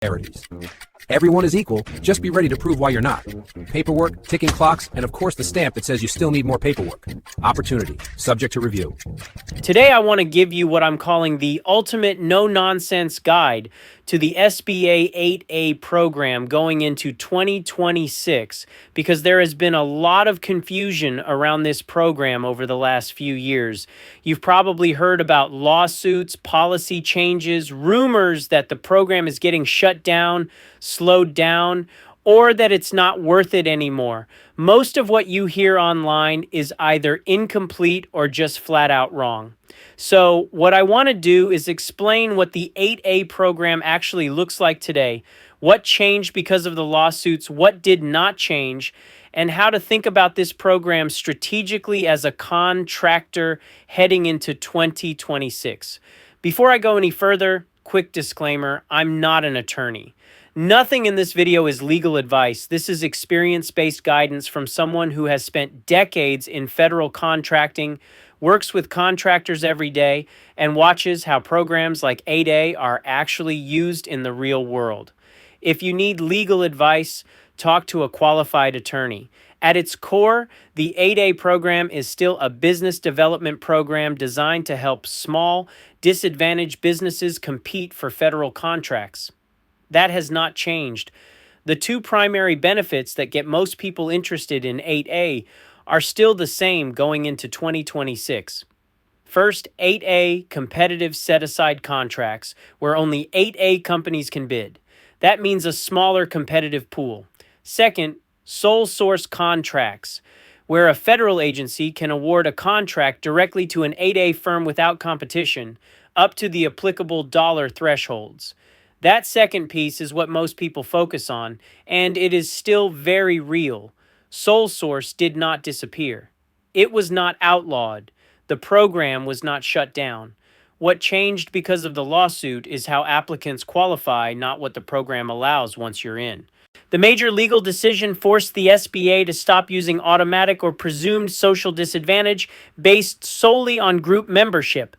Priorities. Everyone is equal, just be ready to prove why you're not. Paperwork, ticking clocks, and of course the stamp that says you still need more paperwork. Opportunity, subject to review. Today I want to give you what I'm calling the ultimate no-nonsense guide to the SBA 8A program going into 2026 because there has been a lot of confusion around this program over the last few years. You've probably heard about lawsuits, policy changes, rumors that the program is getting shut down, slowed down, or that it's not worth it anymore. Most of what you hear online is either incomplete or just flat out wrong. So what I want to do is explain what the 8A program actually looks like today, what changed because of the lawsuits, what did not change, and how to think about this program strategically as a contractor heading into 2026. Before I go any further, quick disclaimer, I'm not an attorney. Nothing in this video is legal advice. This is experience-based guidance from someone who has spent decades in federal contracting, works with contractors every day, and watches how programs like 8A are actually used in the real world. If you need legal advice, talk to a qualified attorney. At its core, the 8A program is still a business development program designed to help small, disadvantaged businesses compete for federal contracts. That has not changed. The two primary benefits that get most people interested in 8A are still the same going into 2026. First, 8A competitive set-aside contracts where only 8A companies can bid. That means a smaller competitive pool. Second, sole source contracts, where a federal agency can award a contract directly to an 8A firm without competition, up to the applicable dollar thresholds. That second piece is what most people focus on, and it is still very real. Sole source did not disappear. It was not outlawed. The program was not shut down. What changed because of the lawsuit is how applicants qualify, not what the program allows once you're in. The major legal decision forced the SBA to stop using automatic or presumed social disadvantage based solely on group membership.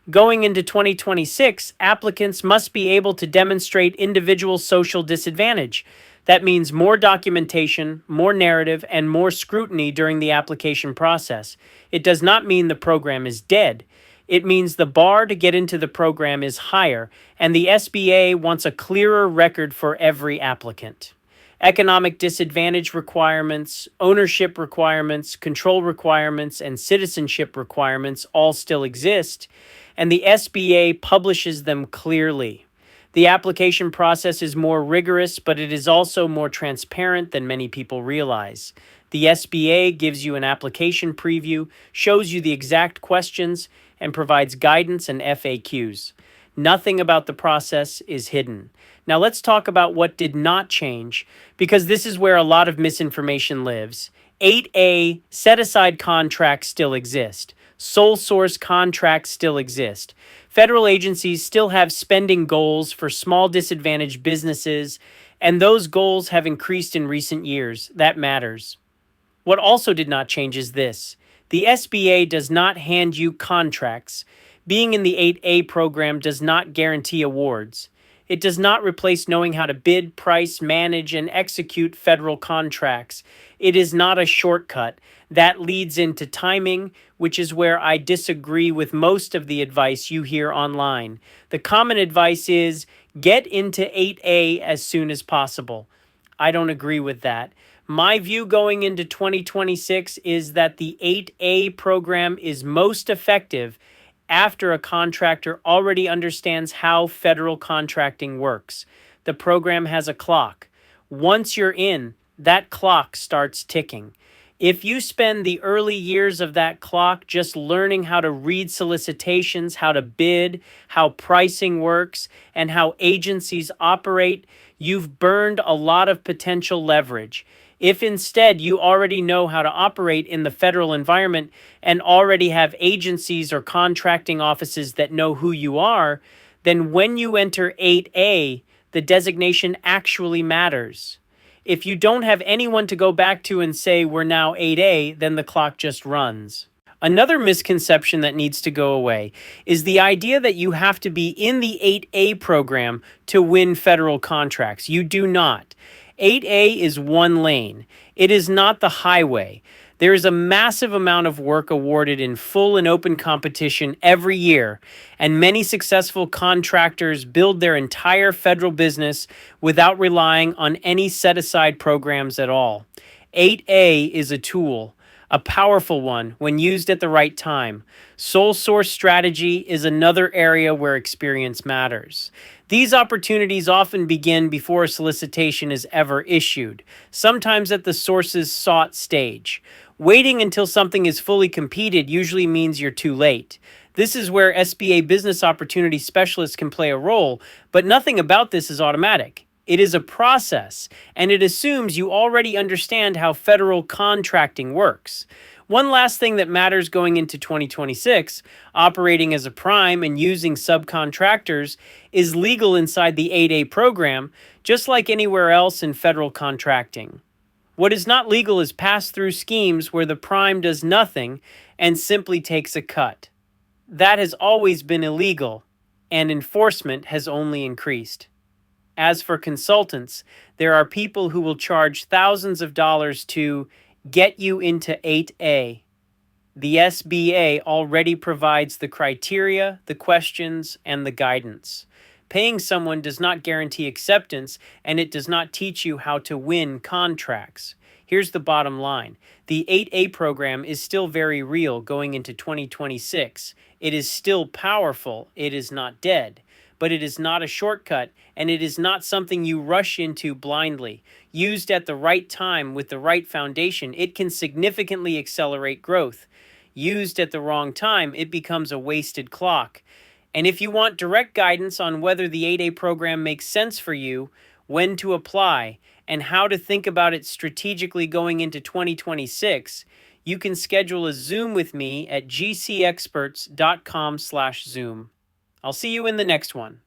Going into 2026, applicants must be able to demonstrate individual social disadvantage. That means more documentation, more narrative, and more scrutiny during the application process. It does not mean the program is dead. It means the bar to get into the program is higher, and the SBA wants a clearer record for every applicant. Economic disadvantage requirements, ownership requirements, control requirements, and citizenship requirements all still exist, and the SBA publishes them clearly. The application process is more rigorous, but it is also more transparent than many people realize. The SBA gives you an application preview, shows you the exact questions, and provides guidance and FAQs. Nothing about the process is hidden. Now let's talk about what did not change, because this is where a lot of misinformation lives. 8A set-aside contracts still exist. Sole source contracts still exist. Federal agencies still have spending goals for small disadvantaged businesses, and those goals have increased in recent years. That matters. What also did not change is this. The SBA does not hand you contracts. Being in the 8A program does not guarantee awards. It does not replace knowing how to bid, price, manage, and execute federal contracts. It is not a shortcut. That leads into timing, which is where I disagree with most of the advice you hear online. The common advice is get into 8A as soon as possible. I don't agree with that. My view going into 2026 is that the 8A program is most effective after a contractor already understands how federal contracting works. The program has a clock. Once you're in, that clock starts ticking. If you spend the early years of that clock just learning how to read solicitations, how to bid, how pricing works, and how agencies operate, you've burned a lot of potential leverage. If instead you already know how to operate in the federal environment and already have agencies or contracting offices that know who you are, then when you enter 8A, the designation actually matters. If you don't have anyone to go back to and say we're now 8A, then the clock just runs. Another misconception that needs to go away is the idea that you have to be in the 8A program to win federal contracts. You do not. 8A is one lane. It is not the highway. There is a massive amount of work awarded in full and open competition every year, and many successful contractors build their entire federal business without relying on any set-aside programs at all. 8A is a tool, a powerful one when used at the right time. Sole source strategy is another area where experience matters. These opportunities often begin before a solicitation is ever issued, sometimes at the source's sought stage. Waiting until something is fully competed usually means you're too late. This is where SBA business opportunity specialists can play a role, but nothing about this is automatic. It is a process, and it assumes you already understand how federal contracting works. One last thing that matters going into 2026, operating as a prime and using subcontractors is legal inside the 8A program, just like anywhere else in federal contracting. What is not legal is pass-through schemes where the prime does nothing and simply takes a cut. That has always been illegal, and enforcement has only increased. As for consultants, there are people who will charge thousands of dollars to get you into 8A. The SBA already provides the criteria, the questions, and the guidance. Paying someone does not guarantee acceptance, and it does not teach you how to win contracts. Here's the bottom line. The 8A program is still very real going into 2026. It is still powerful. It is not dead. But it is not a shortcut, and it is not something you rush into blindly. Used at the right time with the right foundation, it can significantly accelerate growth. Used at the wrong time, it becomes a wasted clock. And if you want direct guidance on whether the 8A program makes sense for you, when to apply, and how to think about it strategically going into 2026, you can schedule a Zoom with me at GCExperts.com/Zoom. I'll see you in the next one.